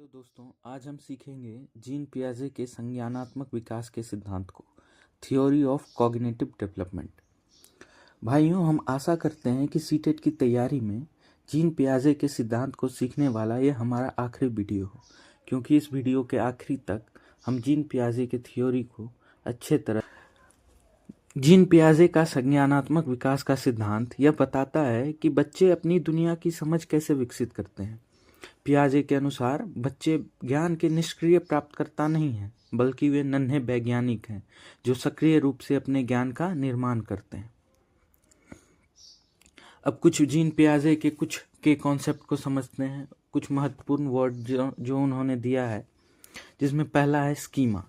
दोस्तों, आज हम सीखेंगे जीन पियाजे के संज्ञानात्मक विकास के सिद्धांत को, थ्योरी ऑफ कॉग्निटिव डेवलपमेंट। भाइयों, हम आशा करते हैं कि सीटेट की तैयारी में जीन पियाजे के सिद्धांत को सीखने वाला ये हमारा आखिरी वीडियो हो, क्योंकि इस वीडियो के आखिरी तक हम जीन पियाजे के थ्योरी को अच्छे तरह। जीन पियाजे का संज्ञानात्मक विकास का सिद्धांत यह बताता है कि बच्चे अपनी दुनिया की समझ कैसे विकसित करते हैं। पियाजे के अनुसार बच्चे ज्ञान के निष्क्रिय प्राप्तकर्ता नहीं हैं, बल्कि वे नन्हे वैज्ञानिक हैं जो सक्रिय रूप से अपने ज्ञान का निर्माण करते हैं। अब कुछ जीन पियाजे के कुछ के कॉन्सेप्ट को समझते हैं, कुछ महत्वपूर्ण वर्ड जो उन्होंने दिया है, जिसमें पहला है स्कीमा।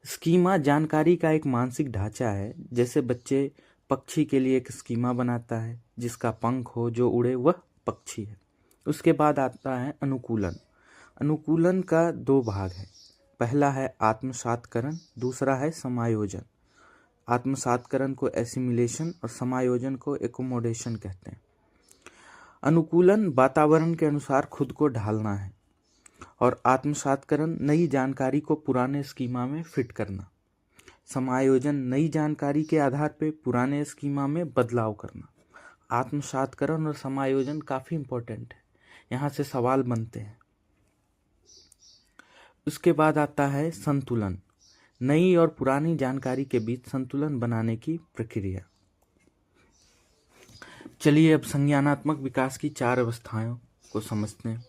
स्कीमा जानकारी का एक मानसिक ढांचा है। जैसे बच्चे पक्षी के लिए एक स्कीमा बनाता है, जिसका पंख हो, जो उड़े, वह पक्षी है। उसके बाद आता है अनुकूलन। अनुकूलन का दो भाग है, पहला है आत्मसातकरण, दूसरा है समायोजन। आत्मसातकरण को एसिमिलेशन और समायोजन को एकोमोडेशन कहते हैं। अनुकूलन वातावरण के अनुसार खुद को ढालना है और आत्मसातकरण नई जानकारी को पुराने स्कीमा में फिट करना। समायोजन नई जानकारी के आधार पर पुराने स्कीमा में बदलाव करना। आत्मसातकरण और समायोजन काफ़ी इम्पोर्टेंट है, यहाँ से सवाल बनते हैं। उसके बाद आता है संतुलन, नई और पुरानी जानकारी के बीच संतुलन बनाने की प्रक्रिया। चलिए अब संज्ञानात्मक विकास की 4 अवस्थाओं को समझते हैं।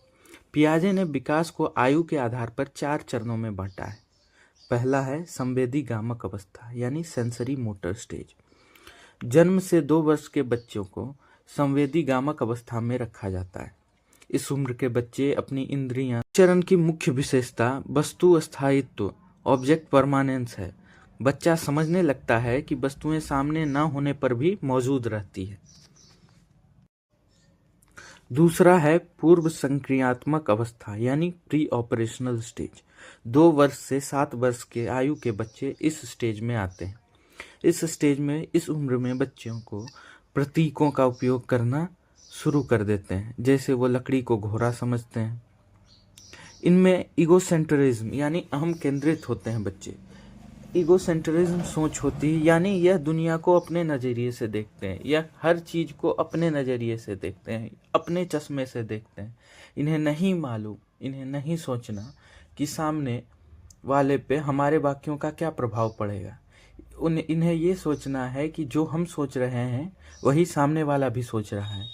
पियाजे ने विकास को आयु के आधार पर 4 चरणों में बांटा है। पहला है संवेदी गामक अवस्था, यानी सेंसरी मोटर स्टेज। जन्म से 2 वर्ष के बच्चों को संवेदी गामक अवस्था में रखा जाता है। इस उम्र के बच्चे अपनी इंद्रियां। चरण की मुख्य विशेषता वस्तु स्थायित्व, ऑब्जेक्ट परमानेंस है। बच्चा समझने लगता है कि वस्तुएं सामने न होने पर भी मौजूद रहती है। दूसरा है पूर्व संक्रियात्मक अवस्था, यानी प्री ऑपरेशनल स्टेज। 2 वर्ष से 7 वर्ष के आयु के बच्चे इस स्टेज में आते हैं। इस स्टेज में, इस उम्र में बच्चों को प्रतीकों का उपयोग करना शुरू कर देते हैं, जैसे वो लकड़ी को घोड़ा समझते हैं। इनमें ईगोसेंट्रिज्म, यानी अहम केंद्रित होते हैं बच्चे। ईगोसेंट्रिज्म सोच होती है, यानी यह दुनिया को अपने नज़रिए से देखते हैं, यह हर चीज़ को अपने नज़रिए से देखते हैं, अपने चश्मे से देखते हैं। इन्हें नहीं मालूम, इन्हें नहीं सोचना कि सामने वाले पे हमारे वाक्यों का क्या प्रभाव पड़ेगा। इन्हें ये सोचना है कि जो हम सोच रहे हैं वही सामने वाला भी सोच रहा है।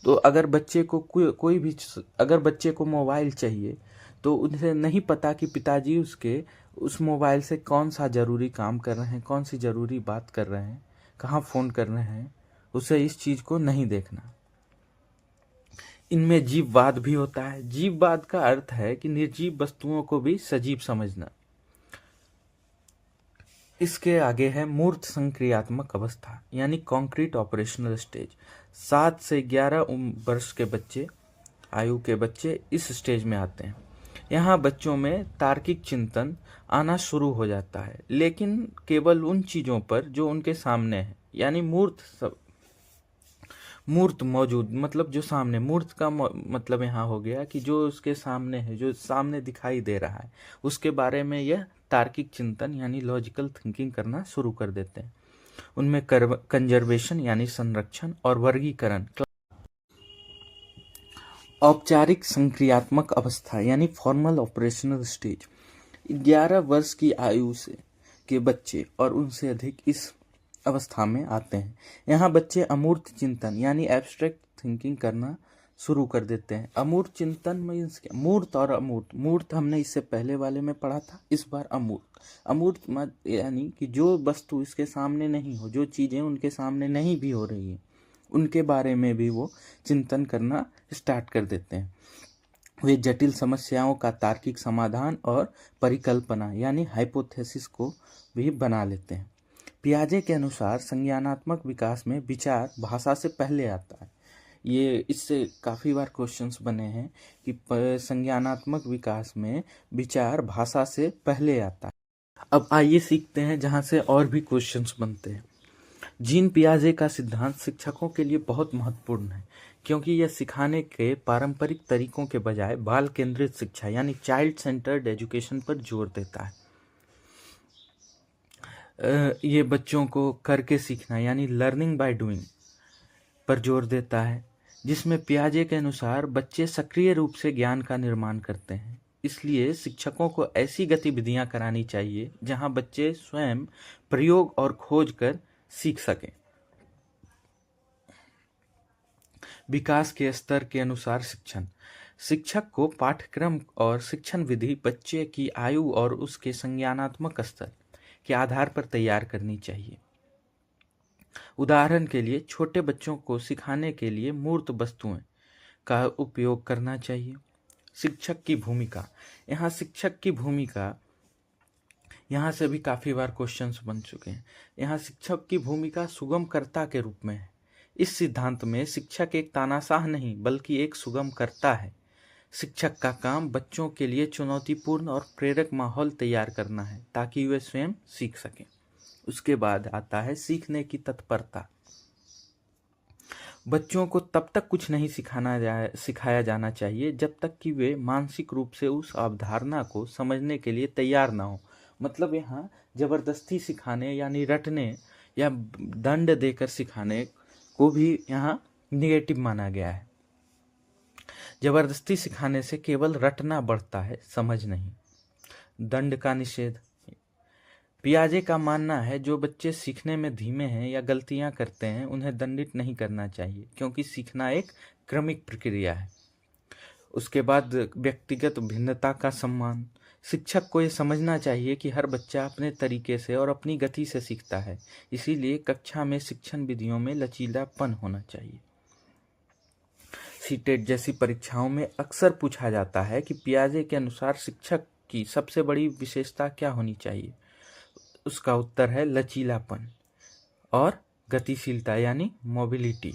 तो अगर बच्चे को कोई भी अगर बच्चे को मोबाइल चाहिए, तो उन्हें नहीं पता कि पिताजी उसके उस मोबाइल से कौन सा ज़रूरी काम कर रहे हैं, कौन सी ज़रूरी बात कर रहे हैं, कहाँ फ़ोन कर रहे हैं, उसे इस चीज़ को नहीं देखना। इनमें जीववाद भी होता है। जीववाद का अर्थ है कि निर्जीव वस्तुओं को भी सजीव समझना। इसके आगे है मूर्त संक्रियात्मक अवस्था, यानी कॉन्क्रीट ऑपरेशनल स्टेज। 7 से 11 वर्ष के बच्चे आयु के बच्चे इस स्टेज में आते हैं। यहाँ बच्चों में तार्किक चिंतन आना शुरू हो जाता है, लेकिन केवल उन चीज़ों पर जो उनके सामने है, यानी मूर्त मौजूद, मतलब जो सामने। मूर्त का मतलब यहाँ हो गया कि जो उसके सामने है, जो सामने दिखाई दे रहा है, उसके बारे में यह तार्किक चिंतन यानी लॉजिकल थिंकिंग करना शुरू कर देते हैं। उनमें कंजर्वेशन यानी संरक्षण और वर्गीकरण। औपचारिक संक्रियात्मक अवस्था, यानी फॉर्मल ऑपरेशनल स्टेज। 11 वर्ष की आयु से के बच्चे और उनसे अधिक इस अवस्था में आते हैं। यहाँ बच्चे अमूर्त चिंतन यानी एब्स्ट्रैक्ट थिंकिंग करना शुरू कर देते हैं। अमूर्त चिंतन मीन्स मूर्त और अमूर्त। मूर्त हमने इससे पहले वाले में पढ़ा था, इस बार अमूर्त। अमूर्त यानी कि जो वस्तु इसके सामने नहीं हो, जो चीज़ें उनके सामने नहीं भी हो रही हैं, उनके बारे में भी वो चिंतन करना स्टार्ट कर देते हैं। वे जटिल समस्याओं का तार्किक समाधान और परिकल्पना यानी हाइपोथेसिस को भी बना लेते हैं। पियाजे के अनुसार संज्ञानात्मक विकास में विचार भाषा से पहले आता है। ये इससे काफ़ी बार क्वेश्चंस बने हैं कि संज्ञानात्मक विकास में विचार भाषा से पहले आता है। अब आइए सीखते हैं जहाँ से और भी क्वेश्चंस बनते हैं। जीन पियाजे का सिद्धांत शिक्षकों के लिए बहुत महत्वपूर्ण है, क्योंकि यह सिखाने के पारंपरिक तरीकों के बजाय बाल केंद्रित शिक्षा यानी चाइल्ड सेंटर्ड एजुकेशन पर जोर देता है। ये बच्चों को करके सीखना यानी लर्निंग बाय डूइंग पर जोर देता है, जिसमें पियाजे के अनुसार बच्चे सक्रिय रूप से ज्ञान का निर्माण करते हैं। इसलिए शिक्षकों को ऐसी गतिविधियां करानी चाहिए जहां बच्चे स्वयं प्रयोग और खोज कर सीख सकें। विकास के स्तर के अनुसार शिक्षण। शिक्षक को पाठ्यक्रम और शिक्षण विधि बच्चे की आयु और उसके संज्ञानात्मक स्तर के आधार पर तैयार करनी चाहिए। उदाहरण के लिए छोटे बच्चों को सिखाने के लिए मूर्त वस्तुएं का उपयोग करना चाहिए। शिक्षक की भूमिका। यहाँ शिक्षक की भूमिका, यहाँ से भी काफ़ी बार क्वेश्चंस बन चुके हैं। यहाँ शिक्षक की भूमिका सुगमकर्ता के रूप में है। इस सिद्धांत में शिक्षक एक तानाशाह नहीं बल्कि एक सुगमकर्ता है। शिक्षक का काम बच्चों के लिए चुनौतीपूर्ण और प्रेरक माहौल तैयार करना है ताकि वे स्वयं सीख सकें। उसके बाद आता है सीखने की तत्परता। बच्चों को तब तक कुछ नहीं सिखाया जाना चाहिए जब तक कि वे मानसिक रूप से उस अवधारणा को समझने के लिए तैयार ना हो। मतलब यहाँ जबरदस्ती सिखाने यानी रटने या दंड देकर सिखाने को भी यहाँ निगेटिव माना गया है। जबरदस्ती सिखाने से केवल रटना बढ़ता है, समझ नहीं। दंड का निषेध। पियाजे का मानना है जो बच्चे सीखने में धीमे हैं या गलतियां करते हैं उन्हें दंडित नहीं करना चाहिए, क्योंकि सीखना एक क्रमिक प्रक्रिया है। उसके बाद व्यक्तिगत भिन्नता का सम्मान। शिक्षक को ये समझना चाहिए कि हर बच्चा अपने तरीके से और अपनी गति से सीखता है, इसीलिए कक्षा में शिक्षण विधियों में लचीलापन होना चाहिए। सीटेट जैसी परीक्षाओं में अक्सर पूछा जाता है कि पियाजे के अनुसार शिक्षक की सबसे बड़ी विशेषता क्या होनी चाहिए। उसका उत्तर है लचीलापन और गतिशीलता यानी मोबिलिटी।